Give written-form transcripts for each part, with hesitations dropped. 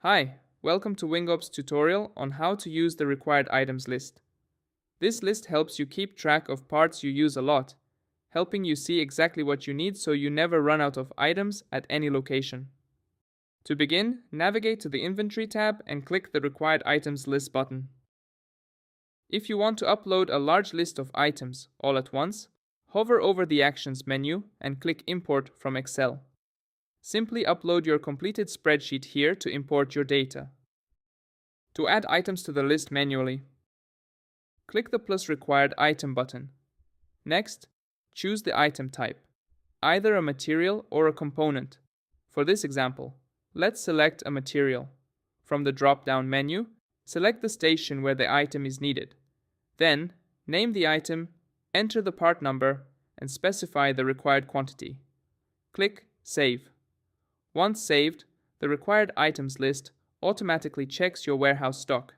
Hi, welcome to Wingops tutorial on how to use the required items list. This list helps you keep track of parts you use a lot, helping you see exactly what you need so you never run out of items at any location. To begin, navigate to the Inventory tab and click the Required Items List button. If you want to upload a large list of items all at once, hover over the Actions menu and click Import from Excel. Simply upload your completed spreadsheet here to import your data. To add items to the list manually, click the plus Required Item button. Next, choose the item type, either a material or a component. For this example, let's select a material. From the drop-down menu, select the station where the item is needed. Then, name the item, enter the part number, and specify the required quantity. Click Save. Once saved, the required items list automatically checks your warehouse stock.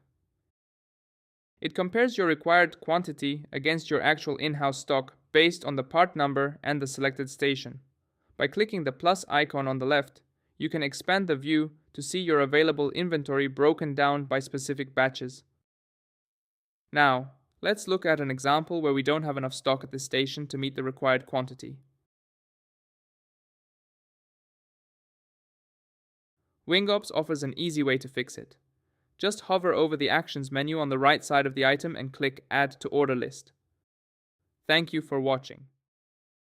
It compares your required quantity against your actual in-house stock based on the part number and the selected station. By clicking the plus icon on the left, you can expand the view to see your available inventory broken down by specific batches. Now, let's look at an example where we don't have enough stock at this station to meet the required quantity. Wingops offers an easy way to fix it. Just hover over the Actions menu on the right side of the item and click Add to Order List. Thank you for watching.